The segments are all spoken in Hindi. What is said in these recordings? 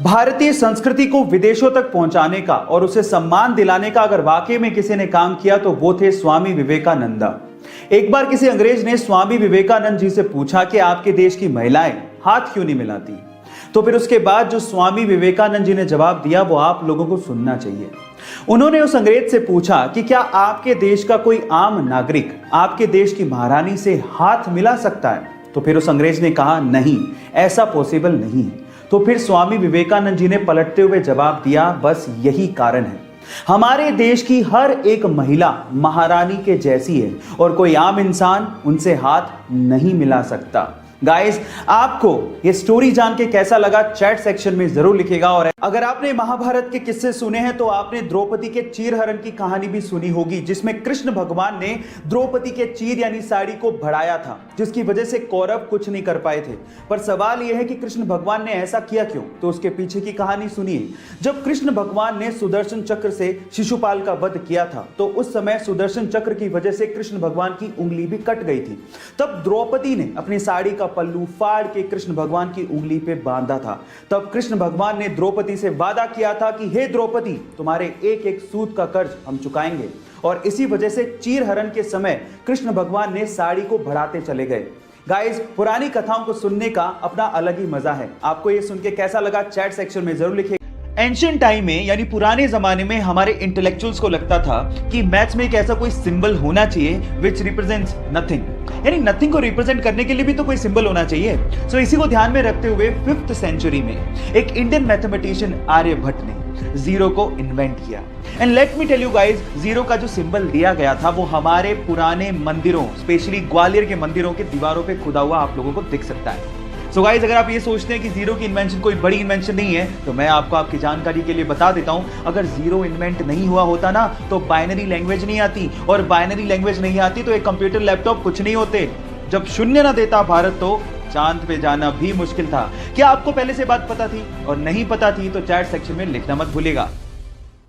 भारतीय संस्कृति को विदेशों तक पहुंचाने का और उसे सम्मान दिलाने का अगर वाकई में किसी ने काम किया तो वो थे स्वामी विवेकानंद। एक बार किसी अंग्रेज ने स्वामी विवेकानंद जी से पूछा कि आपके देश की महिलाएं हाथ क्यों नहीं मिलाती। तो फिर उसके बाद जो स्वामी विवेकानंद जी ने जवाब दिया वो आप लोगों को सुनना चाहिए। उन्होंने उस अंग्रेज से पूछा कि क्या आपके देश का कोई आम नागरिक आपके देश की महारानी से हाथ मिला सकता है। तो फिर उस अंग्रेज ने कहा नहीं, ऐसा पॉसिबल नहीं है। तो फिर स्वामी विवेकानंद जी ने पलटते हुए जवाब दिया, बस यही कारण है, हमारे देश की हर एक महिला महारानी के जैसी है और कोई आम इंसान उनसे हाथ नहीं मिला सकता। गाइस, आपको ये स्टोरी जान के कैसा लगा चैट सेक्शन में जरूर लिखिएगा। और अगर आपने महाभारत के किस्से सुने हैं तो आपने द्रौपदी के चीरहरण की कहानी भी सुनी होगी, जिसमें कृष्ण भगवान ने द्रौपदी के चीर यानी साड़ी को बढ़ाया था, जिसकी वजह से कौरव कुछ नहीं कर पाए थे। पर सवाल यह है कि कृष्ण भगवान ने ऐसा किया क्यों, तो उसके पीछे की कहानी सुनिए। जब कृष्ण भगवान ने सुदर्शन चक्र से शिशुपाल का वध किया था तो उस समय सुदर्शन चक्र की वजह से कृष्ण भगवान की उंगली भी कट गई थी। तब द्रौपदी ने अपनी साड़ी का पल्लू फाड़ के कृष्ण भगवान की उंगली पे बांधा था। तब कृष्ण भगवान ने द्रौपदी से वादा किया था कि हे द्रौपदी, तुम्हारे एक एक सूत का कर्ज हम चुकाएंगे। और इसी वजह से चीरहरण के समय कृष्ण भगवान ने साड़ी को बढ़ाते चले गए। गाइस, पुरानी कथाओं को सुनने का अपना अलग ही मजा है। आपको ये सुन के कैसा लगा चैट सेक्शन में जरूर लिखिए। एंशिएंट टाइम में यानी पुराने जमाने में हमारे इंटेलेक्चुअल्स को लगता था कि मैथ्स में एक ऐसा कोई सिंबल होना चाहिए विच रिप्रेजेंट्स नथिंग, यानी नथिंग को रिप्रेजेंट करने के लिए भी तो कोई सिंबल होना चाहिए। सो इसी को ध्यान में रखते हुए 5th सेंचुरी में एक इंडियन मैथमेटिशियन आर्यभट्ट ने जीरो को इन्वेंट किया। And let me tell you guys, zero का जो सिंबल दिया गया था वो हमारे पुराने मंदिरों, स्पेशली ग्वालियर के मंदिरों के दीवारों पे खुदा हुआ आप लोगों को दिख सकता है। सो गाइस, अगर आप ये सोचते हैं कि जीरो की इन्वेंशन कोई बड़ी इन्वेंशन नहीं है तो मैं आपको आपकी जानकारी के लिए बता देता हूं, अगर जीरो इन्वेंट नहीं हुआ होता ना तो बाइनरी लैंग्वेज नहीं आती, और बाइनरी लैंग्वेज नहीं आती तो एक कंप्यूटर लैपटॉप कुछ नहीं होते। जब शून्य ना देता भारत तो चांद पे जाना भी मुश्किल था। क्या आपको पहले से बात पता थी? और नहीं पता थी तो चैट सेक्शन में लिखना मत भूलिएगा।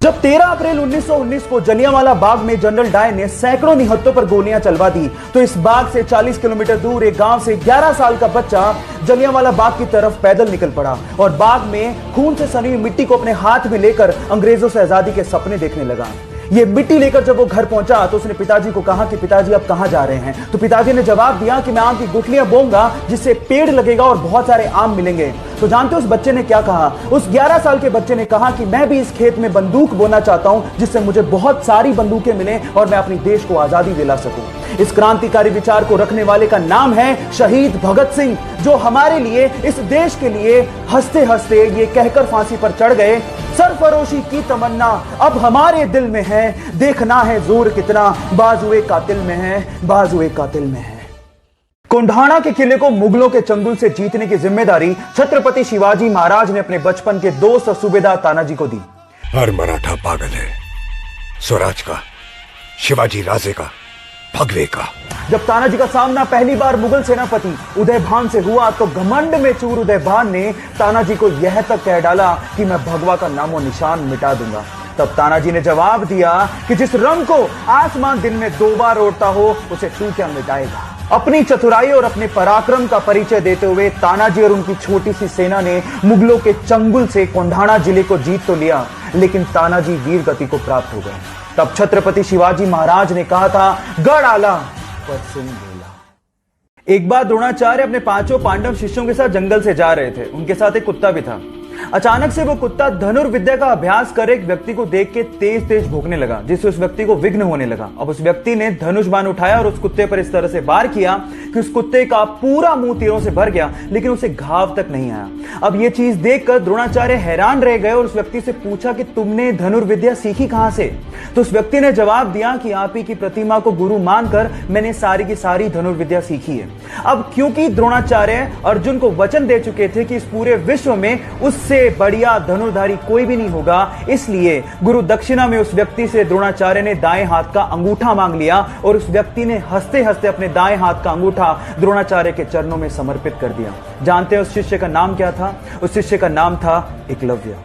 जब 13 अप्रैल 1919 को जलियांवाला बाग में जनरल डायर ने सैकड़ों निहत्तों पर गोलियां चलवा दी तो इस बाग से 40 किलोमीटर दूर एक गांव से 11 साल का बच्चा जलियांवाला बाग की तरफ पैदल निकल पड़ा और बाग में खून से सनी हुई मिट्टी को अपने हाथ में लेकर अंग्रेजों से आजादी के सपने देखने लगा। ये मिट्टी लेकर जब वो घर पहुंचा तो उसने पिताजी को कहा कि पिताजी आप कहां जा रहे हैं। तो पिताजी ने जवाब दिया कि मैं आम की गुठलियां बोऊंगा जिससे पेड़ लगेगा और बहुत सारे आम मिलेंगे। तो जानते हो उस बच्चे ने क्या कहा? उस 11 साल के बच्चे ने कहा कि मैं भी इस खेत में बंदूक बोना चाहता हूं जिससे मुझे बहुत सारी बंदूकें मिलें और मैं अपने देश को आजादी दिला सकूं। इस क्रांतिकारी विचार को रखने वाले का नाम है शहीद भगत सिंह, जो हमारे लिए, इस देश के लिए हंसते हंसते ये कहकर फांसी पर चढ़ गए, सरफरोशी की तमन्ना अब हमारे दिल में है, देखना है जोर कितना बाजुए कातिल में है, बाजुए कातिल में है। कोंढाणा के किले को मुगलों के चंगुल से जीतने की जिम्मेदारी छत्रपति शिवाजी महाराज ने अपने बचपन के दोस्त और सूबेदार तानाजी को दी। हर मराठा पागल है स्वराज का, शिवाजी राजे का, भगवे का। जब तानाजी का सामना पहली बार मुगल सेनापति उदयभान से हुआ तो घमंड में चूर उदयभान ने तानाजी को यह तक कह डाला कि मैं भगवा का नामो निशान मिटा दूंगा। तब तानाजी ने जवाब दिया कि जिस रंग को आसमान दिन में 2 बार ओढ़ता हो उसे तू क्या मिटाएगा। अपनी चतुराई और अपने पराक्रम का परिचय देते हुए तानाजी और उनकी छोटी सी सेना ने मुगलों के चंगुल से कोंढाणा जिले को जीत तो लिया, लेकिन तानाजी वीर गति को प्राप्त हो गए। तब छत्रपति शिवाजी महाराज ने कहा था, गढ़ आला पर सिंह बोला। एक बार द्रोणाचार्य अपने 5 पांडव शिष्यों के साथ जंगल से जा रहे थे। उनके साथ एक कुत्ता भी था। अचानक से वो कुत्ता धनुर्विद्या का अभ्यास कर एक व्यक्ति को देख के तेज तेज भौंकने लगा, जिससे उस व्यक्ति को विघ्न होने लगा। अब उस व्यक्ति ने धनुष बाण उठाया और उस कुत्ते पर इस तरह से वार किया कि उस कुत्ते का पूरा मुंह तीरों से भर गया, लेकिन उसे घाव तक नहीं आया। अब ये चीज देखकर द्रोणाचार्य हैरान रह गए और उस व्यक्ति से पूछा कि तुमने धनुर्विद्या सीखी कहां से? तो उस व्यक्ति ने जवाब दिया कि आप ही की प्रतिमा को गुरु मानकर मैंने सारी की सारी धनुर्विद्या सीखी है। अब क्योंकि द्रोणाचार्य अर्जुन को वचन दे चुके थे कि इस पूरे विश्व में उससे बढ़िया धनुर्धारी कोई भी नहीं होगा, इसलिए गुरु दक्षिणा में उस व्यक्ति से द्रोणाचार्य ने दाएं हाथ का अंगूठा मांग लिया और उस व्यक्ति ने हंसते हंसते अपने दाएं हाथ का अंगूठा द्रोणाचार्य के चरणों में समर्पित कर दिया। जानते हैं उस शिष्य का नाम क्या था? उस शिष्य का नाम था एकलव्य।